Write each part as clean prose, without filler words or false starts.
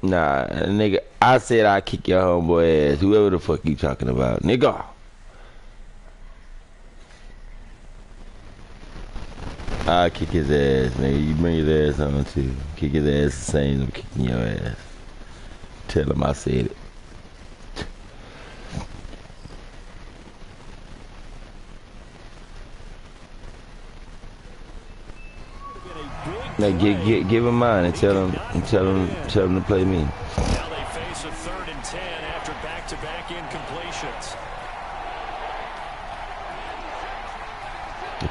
Nah, nigga, I said I'd kick your homeboy ass. Whoever the fuck you talking about, nigga. I'll kick his ass, nigga. You bring his ass on too. Kick his ass the same as I'm kicking your ass. Tell him I said it. Now give him mine and tell him to play me. Now they face a 3rd and 10 after back-to-back incompletions.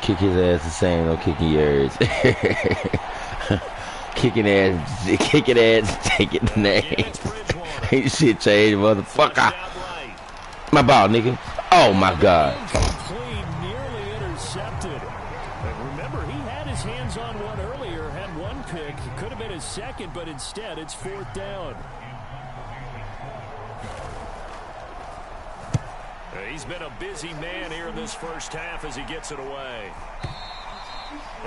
Kick his ass the same, no kicking yours. kicking ass, taking the name. Ain't shit changed, motherfucker. My ball, nigga. Oh my God. Nearly intercepted. Remember, he had his hands on one earlier, had one pick. It could have been his second, but instead it's 4th down. He's been a busy man here in this first half as he gets it away.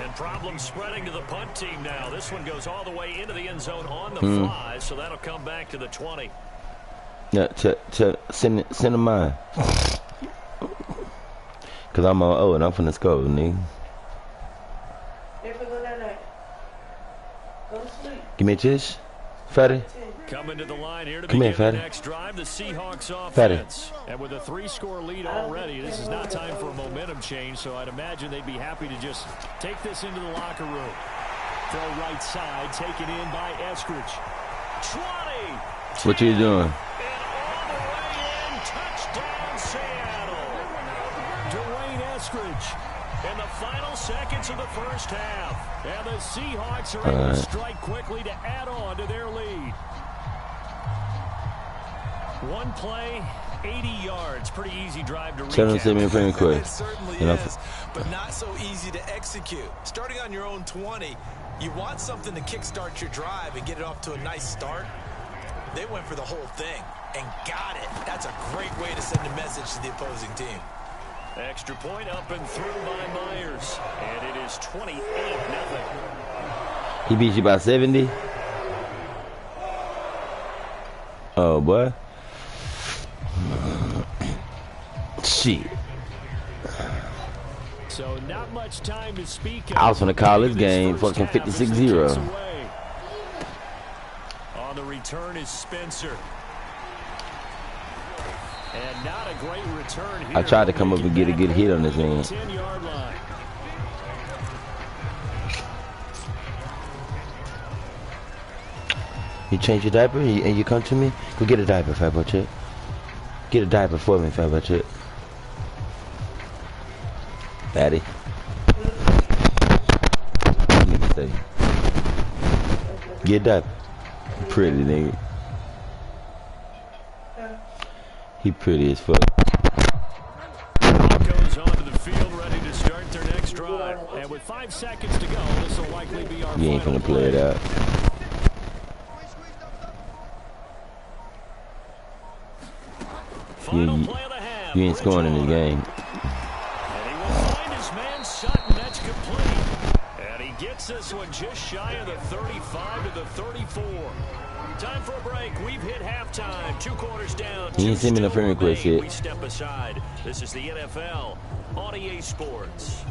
And problems spreading to the punt team now. This one goes all the way into the end zone on the fly, so that'll come back to the 20. Yeah, send him mine. Cause I'm on O and I'm finna score, nigga. Give me a kiss, fatty. Coming to the line here to Come begin here, the next drive, the Seahawks offense. Fatty. And with a 3-score lead already, this is not time for a momentum change, so I'd imagine they'd be happy to just take this into the locker room. Throw right side, taken in by Eskridge. 20! What you doing? And all the way in, touchdown Seattle. Dwayne Eskridge in the final seconds of the first half. And the Seahawks are able to strike quickly to add on to their lead. One play, 80 yards. Pretty easy drive to recap. It certainly is, but not so easy to execute. Starting on your own 20, you want something to kickstart your drive and get it off to a nice start. They went for the whole thing and got it. That's a great way to send a message to the opposing team. Extra point up and through by Myers. And it is 28-0. He beat you by 70? Oh, boy. Shit. So not much time to speak of. I was gonna call this game fucking 56-0. On the return is Spencer. And not a great return here. I tried to come up and get a good hit on this end. 10-yard line. You change your diaper and you come to me? Go get a diaper, Fat Boy Chick. Get a diaper for me, Fat Boy Chick. Fatty. Get a diaper. Pretty nigga. He pretty as fuck. Broncos onto the field, ready to start their next drive. And with 5 seconds to go, this will likely be our You ain't final finna play it out. You ain't scoring in this game. And he will find his man Sutton. That's complete. And he gets this one just shy of the 35 to the 34. Time for a break. We've hit halftime. 2 quarters down. He ain't send me no friend request yet. We step aside. This is the NFL on EA Sports.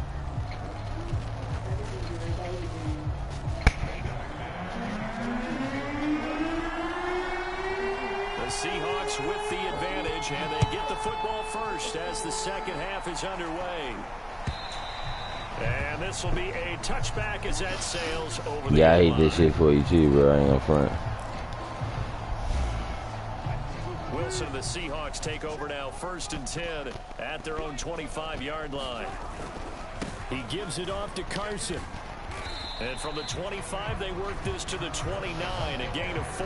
Seahawks with the advantage, and they get the football first as the second half is underway. And this will be a touchback as that sails over the Yeah, I hate this shit for you too, bro. I ain't up front. Wilson and the Seahawks take over now, 1st and 10 at their own 25-yard line. He gives it off to Carson. And from the 25, they work this to the 29, a gain of 4.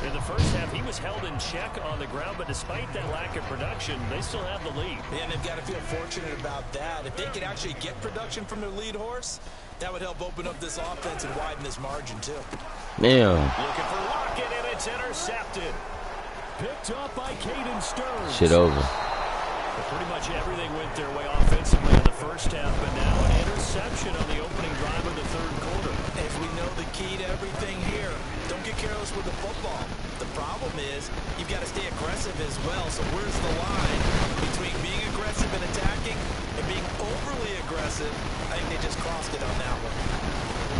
In the first half, he was held in check on the ground, but despite that lack of production, they still have the lead. And they've got to feel fortunate about that. If they could actually get production from their lead horse, that would help open up this offense and widen this margin, too. Damn. Looking for Lockett, and it's intercepted. Picked up by Caden Stearns. Shit over. Pretty much everything went their way offensively in the first half, but now an interception on the opening drive of the third quarter. As we know, the key to everything here, don't get careless with the football. The problem is you've got to stay aggressive as well. So where's the line between being aggressive and attacking and being overly aggressive? I think they just crossed it on that one.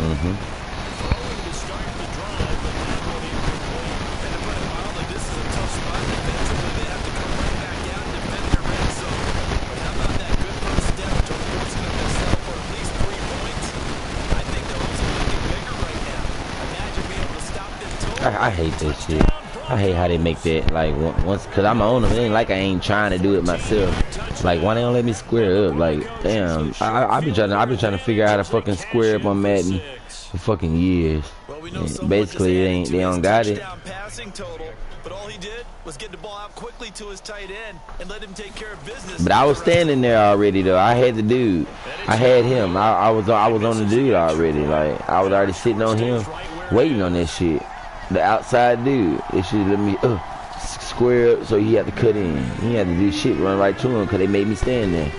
Throwing to start the drive, but that one incomplete. And to put it mildly, this is a tough spot defensively. They have to come right back out and defend their red zone. But how about that good first step to forcing them to settle for at least 3 points? I think they're also looking bigger right now. Imagine being able to stop them totally. I hate this shit. I hate how they make that, like, once, cause I'm on them. It ain't like I ain't trying to do it myself. Like, why they don't let me square up? Like, damn, I been trying to figure out how to fucking square up on Madden for fucking years. And basically, they don't got it. But all he did was get the ball out quickly to his tight end and let him take care of business. But I was standing there already though. I had the dude. I had him. I was on the dude already. Like, I was already sitting on him, waiting on that shit. The outside dude. It should let me square up, so he had to cut in. He had to do shit, run right to him, cause they made me stand there.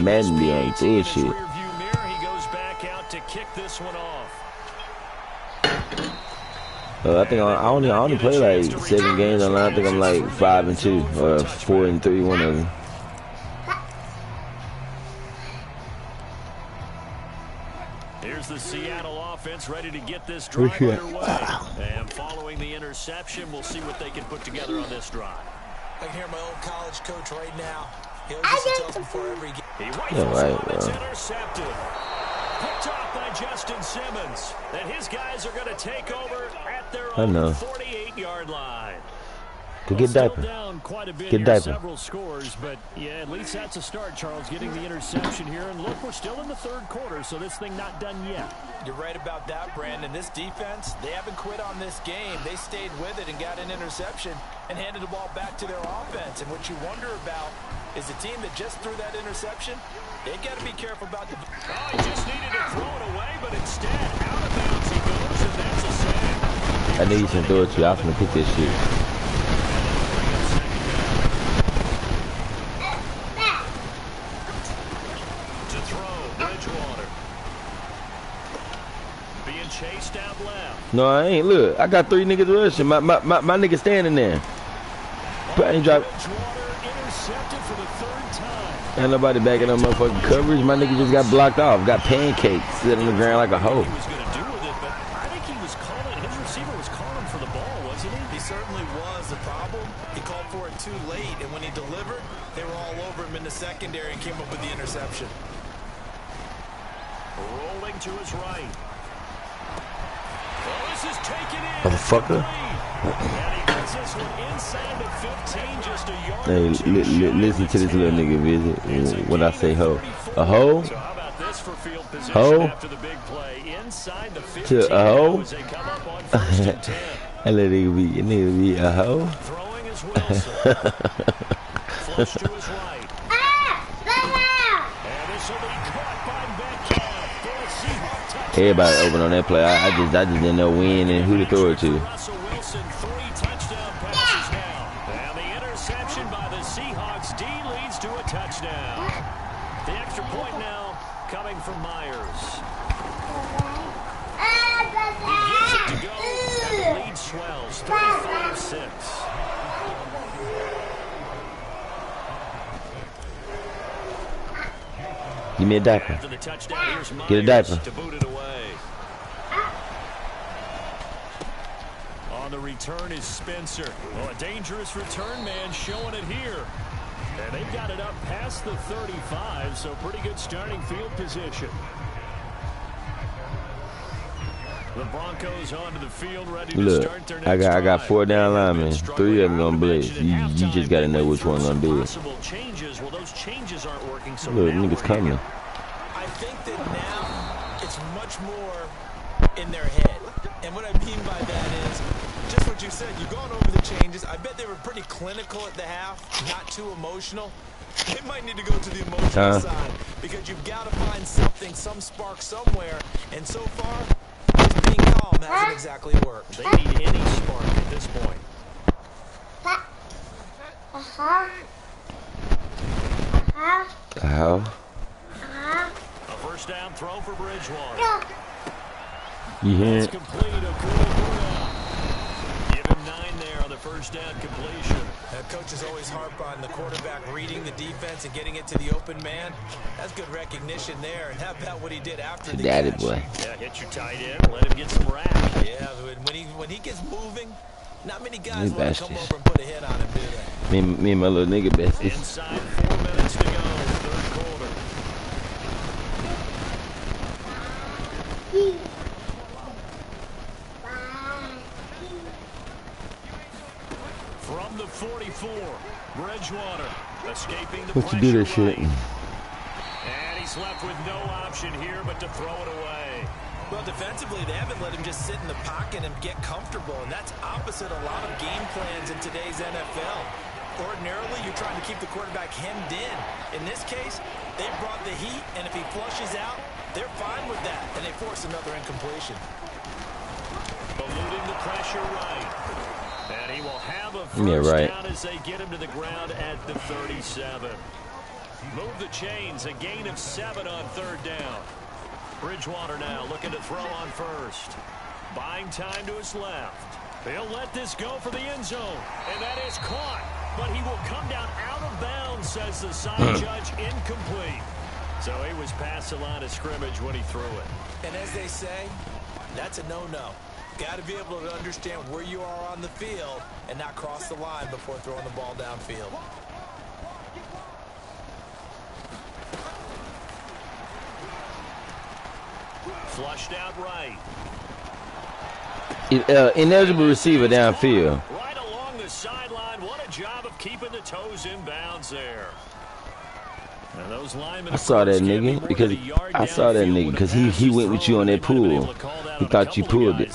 Madden be on bullshit. He goes back out to kick this one off. I think I only play like 7 games online. I think I'm like 5-2 or 4-3, one of them. Here's the Seattle offense ready to get this drive underway. And following the interception, we'll see what they can put together on this drive. I can hear my old college coach right now. He always used to tell us before every game. He rifles him, it's intercepted. Picked off by Justin Simmons. And his guys are going to take over at their own 48-yard line. Go get diaper. Down quite a bit get here, diaper. Several scores, but yeah, at least that's a start, Charles, getting the interception here. And look, we're still in the 3rd quarter, so this thing not done yet. You're right about that, Brandon. This defense, they haven't quit on this game. They stayed with it and got an interception and handed the ball back to their offense. And what you wonder about is the team that just threw that interception, they've got to be careful about the... Oh, he just needed to throw it away, but instead, out of bounds he goes, and that's a save. I need you to throw it to you. I was gonna pick this shit. To throw, Bridgewater. Being chased out left. No, I ain't. Look, I got 3 niggas rushing. My nigga standing there. But I ain't driving. Intercepted for the 3rd time. Ain't nobody backing up motherfucking coverage. My nigga just got blocked off. Got pancakes sitting on the ground like a hoe. He was going to do with it, but I think he was calling. His receiver was calling for the ball, wasn't he? He certainly was. The problem, he called for it too late, and when he delivered, they were all over him in the secondary and came up with the interception. Rolling to his right. Well, this is taken in. Motherfucker. And he gets this one inside the 15, just a yard. Hey, listen to this little nigga visit. When I say hoe. A hoe? So how about this for field position hoe? after the big play? Inside the 15 to a hoe? as they come up on 1st and 10. That little nigga be a hoe? Throwing as Wilson. Flush to his right. And this will be caught by Metcalf for a Seahawks touchdown. Everybody open on that play. I just didn't know when and who to throw it to. Russell Wilson, 3 touchdown passes now. And the interception by the Seahawks. D leads to a touchdown. The extra point now coming from Myers. He gives it to go, and the lead swells, 35-6. Give me a diaper. After the touchdown, here's Myers get a diaper. to boot it away. On the return is Spencer. Well, a dangerous return man showing it here. And they've got it up past the 35, so pretty good starting field position. The Broncos onto the field, ready to start their next I got drive. 4 down linemen. 3 of them gonna blitz. You just gotta know which one gonna do it. Possible changes. Well, those changes aren't working. So Look, now niggas coming. I think that now it's much more in their head. And what I mean by that is just what you said. You've gone over the changes. I bet they were pretty clinical at the half, not too emotional. They might need to go to the emotional side because you've got to find something, some spark somewhere. And so far, just being calm hasn't exactly worked. They need any spark at this point. How? A first down throw for Bridgewater. You hear That's it? complete. Give him 9 there on the first down completion. Coaches always harp on the quarterback reading the defense and getting it to the open man. That's good recognition there. And how about what he did after the Daddy catch? boy. Yeah, hit your tight end. Let him get some rap. Yeah, when he gets moving, not many guys want to come over and put a hit on him, do they? Me and my little nigga besties. Inside 4 minutes to go, third quarter. From the 44, Bridgewater escaping the What you do that pressure shit? right. And he's left with no option here but to throw it away. Well, defensively, they haven't let him just sit in the pocket and get comfortable, and that's opposite a lot of game plans in today's NFL. Ordinarily, you're trying to keep the quarterback hemmed in. In this case, they brought the heat, and if he flushes out, they're fine with that, and they force another incompletion. Eluding the pressure right. And he will have a first down as they get him to the ground at the 37. Move the chains, a gain of 7 on third down. Bridgewater now looking to throw on first. Buying time to his left. He'll let this go for the end zone. And that is caught. But he will come down out of bounds, says the side judge, incomplete. So he was past the line of scrimmage when he threw it. And as they say, that's a no-no. Got to be able to understand where you are on the field and not cross the line before throwing the ball downfield. Flushed out right. Ineligible receiver downfield. Right along the sideline. What a job of keeping the toes in bounds there. And those linemen, I saw that nigga because he went with you on that pool. He thought you pulled it.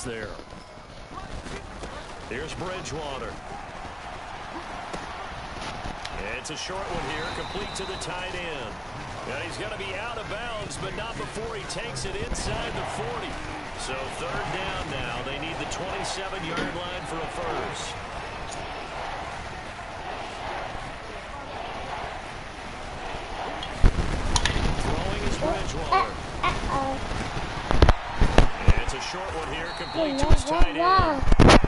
Here's Bridgewater. It's a short one here, complete to the tight end. And he's going to be out of bounds, but not before he takes it inside the 40. So third down now. They need the 27-yard line for a first. Throwing is Bridgewater. And it's a short one here, complete to his tight end.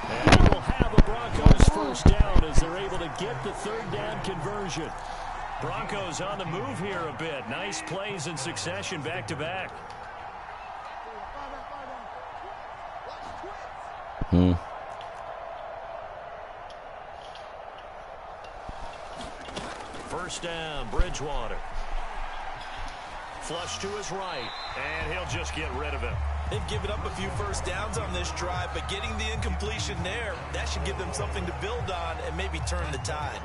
And he will have a Broncos first down as they're able to get the third down conversion. Broncos on the move here a bit. Nice plays in succession back-to-back. First down, Bridgewater. Flush to his right, and he'll just get rid of it. They've given up a few first downs on this drive, but getting the incompletion there, that should give them something to build on and maybe turn the tide.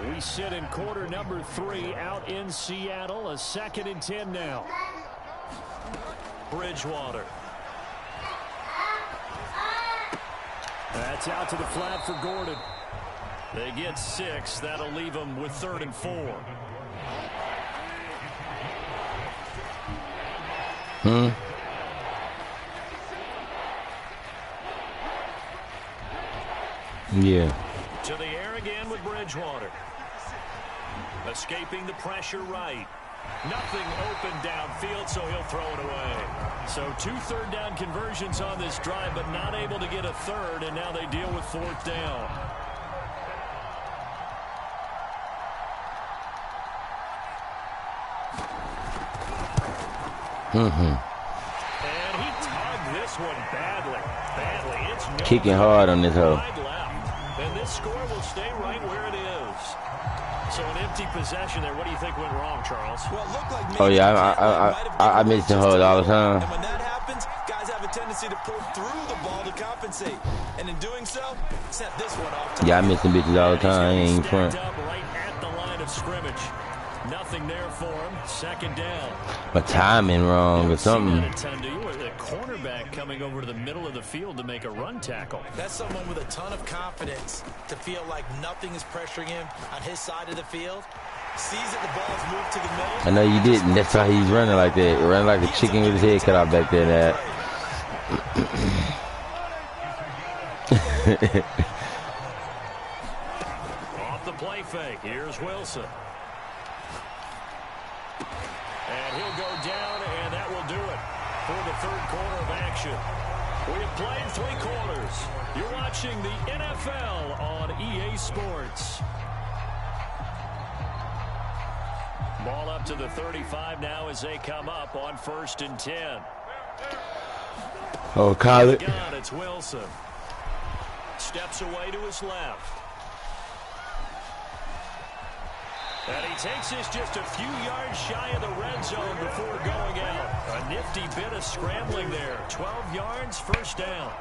We sit in quarter number 3 out in Seattle. A 2nd and 10 now. Bridgewater. That's out to the flat for Gordon. They get 6. That'll leave them with 3rd and 4. Yeah. To the air again with Bridgewater. Escaping the pressure right. Nothing open downfield, so he'll throw it away. So 2 third down conversions on this drive, but not able to get a third, and now they deal with 4th down. And he tugged this one badly. It's no kicking hard on this hoe. And this score will stay right where it is. So an empty possession there. What do you think went wrong, Charles? Well, it looked like Oh yeah, I miss the hold all the time. And when that happens, guys have a tendency to pull through the ball to compensate. And in doing so, set this one off. Yeah, I miss them bitches all the time. I ain't front. Right at the line of scrimmage. Nothing there for him. 2nd down. My timing wrong or something. The cornerback coming over to the middle of the field to make a run tackle. That's someone with a ton of confidence to feel like nothing is pressuring him on his side of the field. Sees that the ball's moved to the middle. I know you didn't. That's why he's running like that. Running like a chicken with his head cut off back there. That. Off the play fake. Here's Wilson. And he'll go down, and that will do it. for the third quarter of action. We have played 3 quarters. You're watching the NFL on EA Sports. Ball up to the 35 now as they come up on 1st and 10. Oh, Kyle. It's Wilson. Steps away to his left. And he takes this just a few yards shy of the red zone before going out. A nifty bit of scrambling there. 12 yards, first down.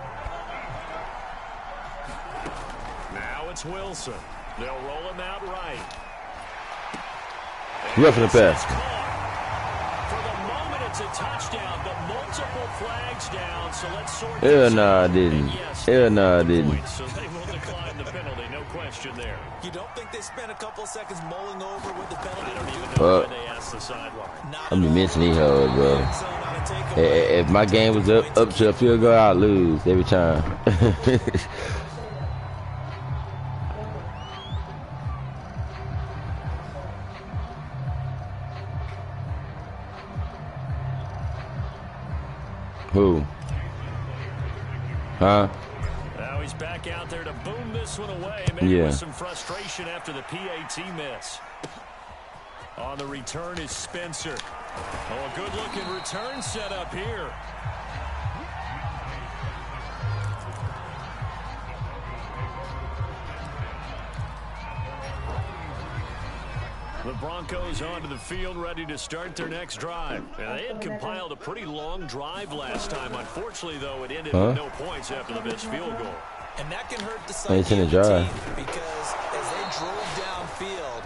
Now it's Wilson. They'll roll him out right. Roughing the pass. For the moment, it's a touchdown, but multiple flags down. So let's sort Hell no, I didn't. Hell no, I didn't. So they will decline the penalty, no question there. You don't think they spent a couple seconds mulling over with the penalty? I don't even know why they asked the sideline. I'm be missing these hoes, bro. If my game was up to a field goal, I'd lose every time. Who? Huh? Now he's back out there to boom this one away. Maybe with some frustration after the PAT miss. On the return is Spencer. Oh, a good-looking return set up here. The Broncos onto the field, ready to start their next drive. And they had compiled a pretty long drive last time. Unfortunately, though, it ended with no points after the missed field goal. And that can hurt the psyche of the team because as they drove downfield,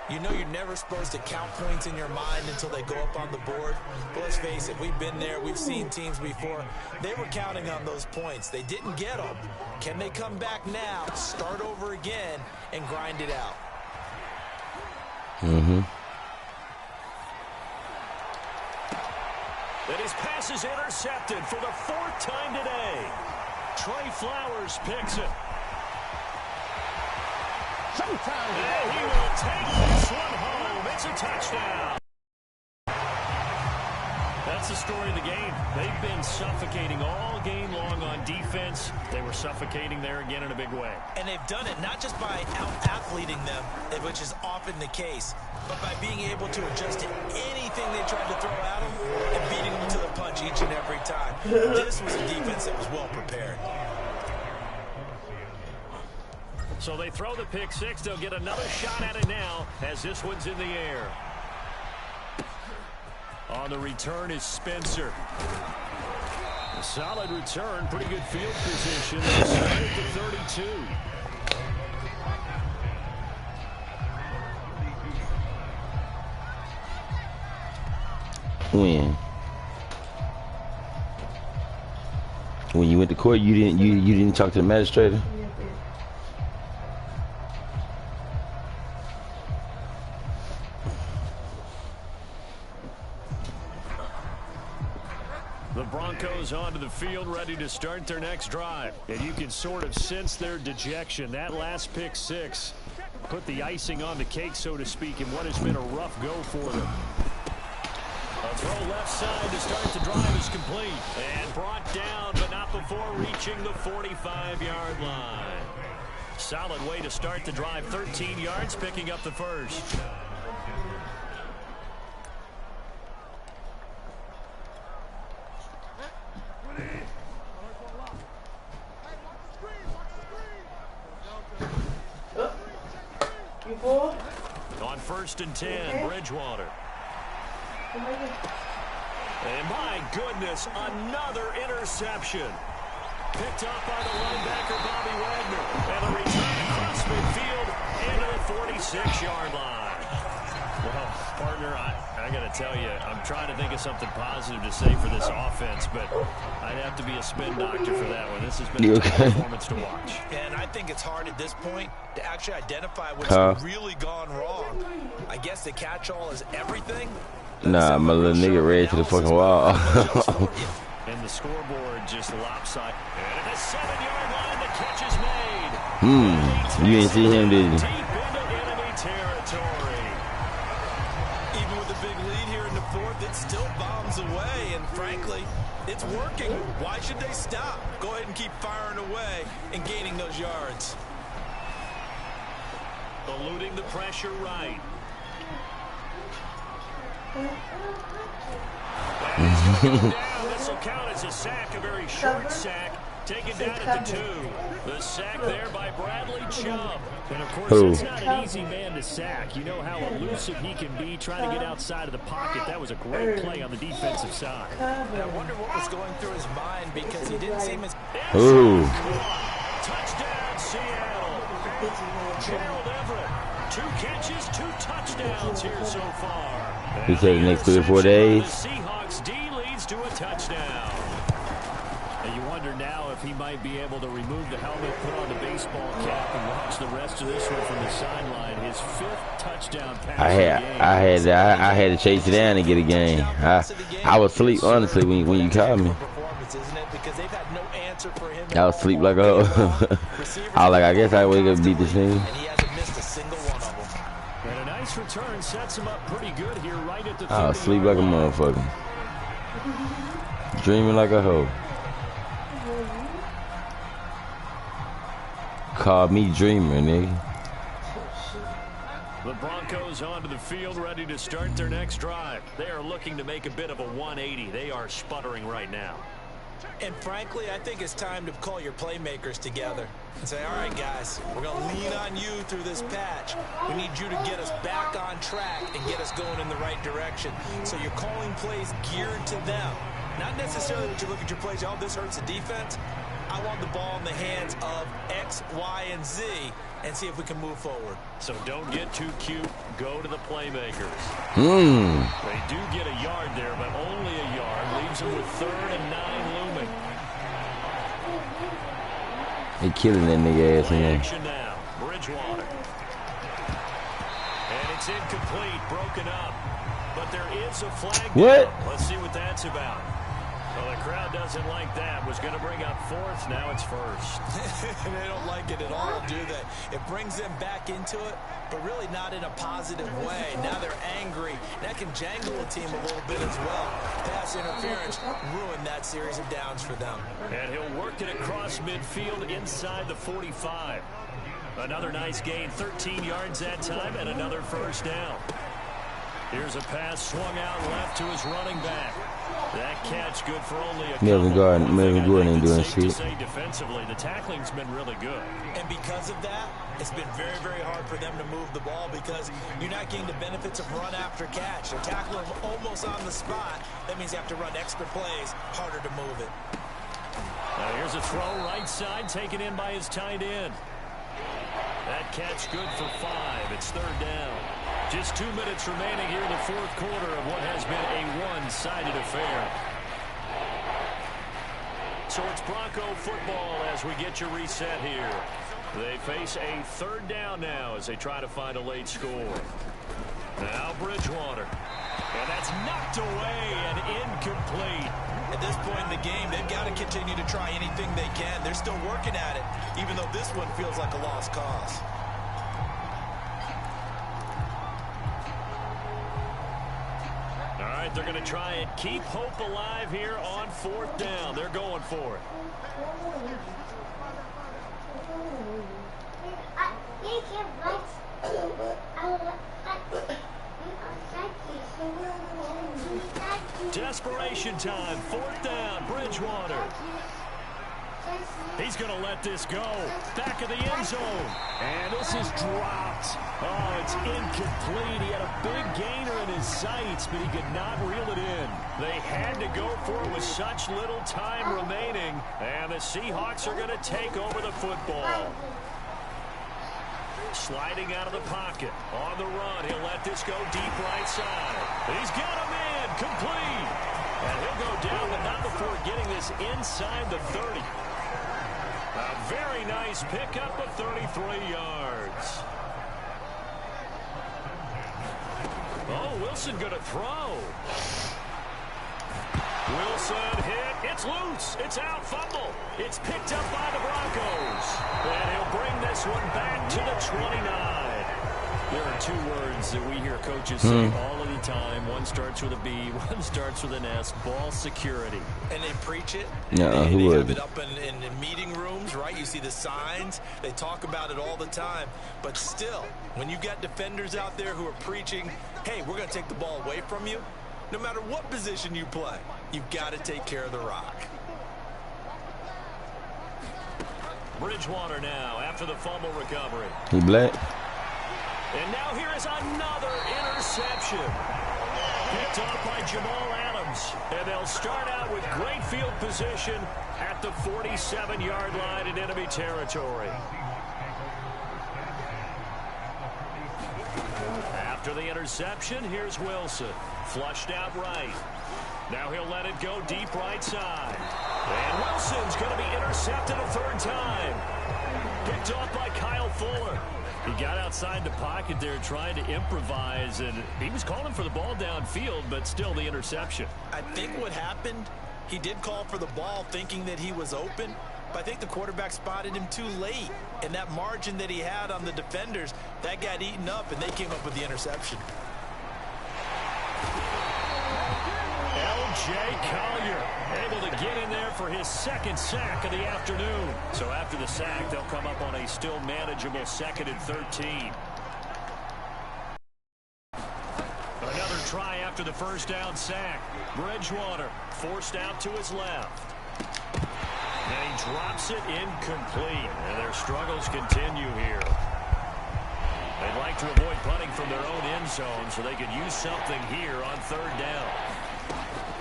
you know you're never supposed to count points in your mind until they go up on the board. But let's face it, we've been there. We've seen teams before. They were counting on those points. They didn't get them. Can they come back now, start over again, and grind it out? Mm-hmm. And his pass is intercepted for the 4th time today. Trey Flowers picks it. And he will take this one home. It's a touchdown. That's the story of the game. They've been suffocating all game long on defense. They were suffocating there again in a big way. And they've done it not just by out-athleting them, which is often the case, but by being able to adjust to anything they tried to throw at them and beating them to the punch each and every time. This was a defense that was well prepared. So they throw the pick six. They'll get another shot at it now as this one's in the air. On the return is Spencer. A solid return, pretty good field position. Started to 32. When you went to court, you didn't talk to the magistrate? The Broncos onto the field, ready to start their next drive. And you can sort of sense their dejection. That last pick six put the icing on the cake, so to speak, in what has been a rough go for them. A throw left side to start the drive is complete. And brought down, but not before reaching the 45-yard line. Solid way to start the drive. 13 yards, picking up the first. On 1st and 10, Bridgewater. And my goodness, another interception. Picked up by the linebacker, Bobby Wagner. And a return across midfield into the 46-yard line. Well, partner, I got to tell you, I'm trying to think of something positive to say for this offense, but I'd have to be a spin doctor for that one. This has been a tough performance to watch. And I think it's hard at this point to actually identify what's really gone wrong. I guess the catch-all is everything. Nah, my little nigga ran to the fucking wall. And the scoreboard just lopsided. And at the 7-yard line, the catch is made. You didn't see him, did you? Deep into enemy territory. Even with a big lead here here in the fourth. It still bombs away, and frankly, it's working. Why should they stop? Go ahead and keep firing away and gaining those yards. Eluding the pressure right. And he's going to go down. This will count as a sack, a very short sack. Taken down at the 2. The sack there by Bradley Chubb. And, of course, it's not an easy man to sack. You know how elusive he can be trying to get outside of the pocket. That was a great play on the defensive side. I wonder what was going through his mind because he didn't seem as... Touchdown, Seattle. Gerald Everett. 2 catches, 2 touchdowns here so far. He said the next 3 or 4 days. The Seahawks D leads to a touchdown. And you wonder now if he might be able to remove the helmet, put on the baseball cap, and watch the rest of this one from the sideline. His 5th touchdown pass. I had to chase it down and get a game. I was asleep, honestly, when you called me. I was asleep like a hoe. I was like, I guess I wake up and beat this thing. And a nice return sets him up pretty good here right at the 30-yard line. I was asleep like a motherfucker. Dreaming like a hoe. Called me dreamer, nigga. The Broncos onto the field, ready to start their next drive. They are looking to make a bit of a 180. They are sputtering right now. And frankly, I think it's time to call your playmakers together and say, all right, guys, we're going to lean on you through this patch. We need you to get us back on track and get us going in the right direction. So you're calling plays geared to them. Not necessarily that you look at your plays, oh, this hurts the defense. I want the ball in the hands of X, Y, and Z and see if we can move forward. So don't get too cute. Go to the playmakers. They do get a yard there, but only a yard. Leaves them with 3rd and 9 looming. They killing that nigga ass in there. Action now. Bridgewater. And it's incomplete. Broken up. But there is a flag. What? Down. Let's see what that's about. Well, the crowd doesn't like that. Was going to bring up 4th. Now it's 1st. They don't like it at all, do they? It brings them back into it, but really not in a positive way. Now they're angry. That can jangle the team a little bit as well. Pass interference ruined that series of downs for them. And he'll work it across midfield inside the 45. Another nice gain, 13 yards that time, and another 1st down. Here's a pass swung out left to his running back. That catch good for only a Melvin Gordon ain't doing shit. Defensively, the tackling's been really good. And because of that, it's been very, very hard for them to move the ball because you're not getting the benefits of run after catch. They're tackling almost on the spot. That means you have to run extra plays, harder to move it. Now here's a throw right side, taken in by his tight end. That catch good for 5. It's 3rd down. Just 2 minutes remaining here in the 4th quarter of what has been a one-sided affair. So it's Bronco football as we get you reset here. They face a 3rd down now as they try to find a late score. Now Bridgewater. And that's knocked away and incomplete. At this point in the game, they've got to continue to try anything they can. They're still working at it, even though this one feels like a lost cause. All right, they're going to try and keep hope alive here on 4th down. They're going for it. Desperation time, 4th down, Bridgewater. He's going to let this go. Back of the end zone. And this is dropped. Oh, it's incomplete. He had a big gainer in his sights, but he could not reel it in. They had to go for it with such little time remaining. And the Seahawks are going to take over the football. Sliding out of the pocket. On the run. He'll let this go deep right side. He's got him in. Complete. And he'll go down, but not before getting this inside the 30. A very nice pickup of 33 yards. Oh, Wilson going to throw. Wilson hit. It's loose. It's out. Fumble. It's picked up by the Broncos. And he'll bring this one back to the 29. There are two words that we hear coaches say all of the time. One starts with a B, one starts with an S. Ball security. And they preach it. Yeah, they have it up in meeting rooms, right? You see the signs. They talk about it all the time. But still, when you got defenders out there who are preaching, hey, we're going to take the ball away from you, no matter what position you play, you've got to take care of the rock. Bridgewater now after the fumble recovery. He black. And now here is another interception. Picked off by Jamal Adams. And they'll start out with great field position at the 47-yard line in enemy territory. After the interception, here's Wilson. Flushed out right. Now he'll let it go deep right side. And Wilson's going to be intercepted a third time. Picked off by Kyle Fuller. He got outside the pocket there trying to improvise, and he was calling for the ball downfield, but still the interception. I think what happened, he did call for the ball thinking that he was open, but I think the quarterback spotted him too late. And that margin that he had on the defenders, that got eaten up, and they came up with the interception. L.J. Collier able to get in there for his second sack of the afternoon. So after the sack, they'll come up on a still manageable 2nd and 13. Another try after the first down sack. Bridgewater forced out to his left. And he drops it incomplete. And their struggles continue here. They'd like to avoid punting from their own end zone so they could use something here on third down.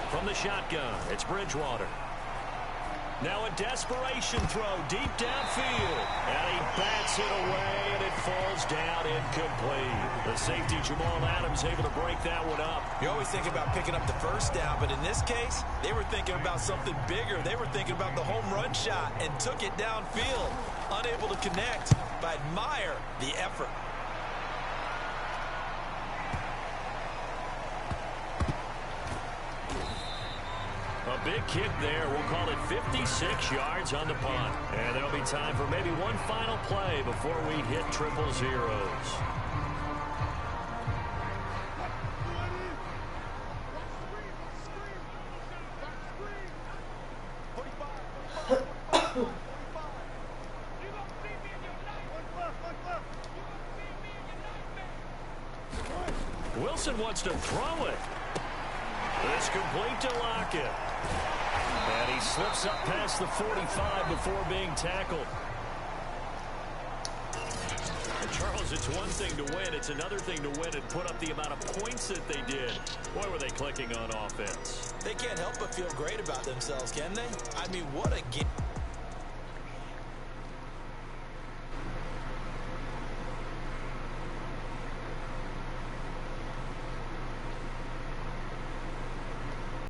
From the shotgun, it's Bridgewater. Now a desperation throw deep downfield. And he bats it away, and it falls down incomplete. The safety, Jamal Adams, able to break that one up. You always think about picking up the first down, but in this case, they were thinking about something bigger. They were thinking about the home run shot and took it downfield. Unable to connect, but admire the effort. A big kick there. We'll call it 56 yards on the punt. And there'll be time for maybe one final play before we hit triple zeros. Wilson wants to throw it. It's complete to Lockett. And he slips up past the 45 before being tackled. And Charles, it's one thing to win. It's another thing to win and put up the amount of points that they did. Boy, were they clicking on offense. They can't help but feel great about themselves, can they? I mean, what a game.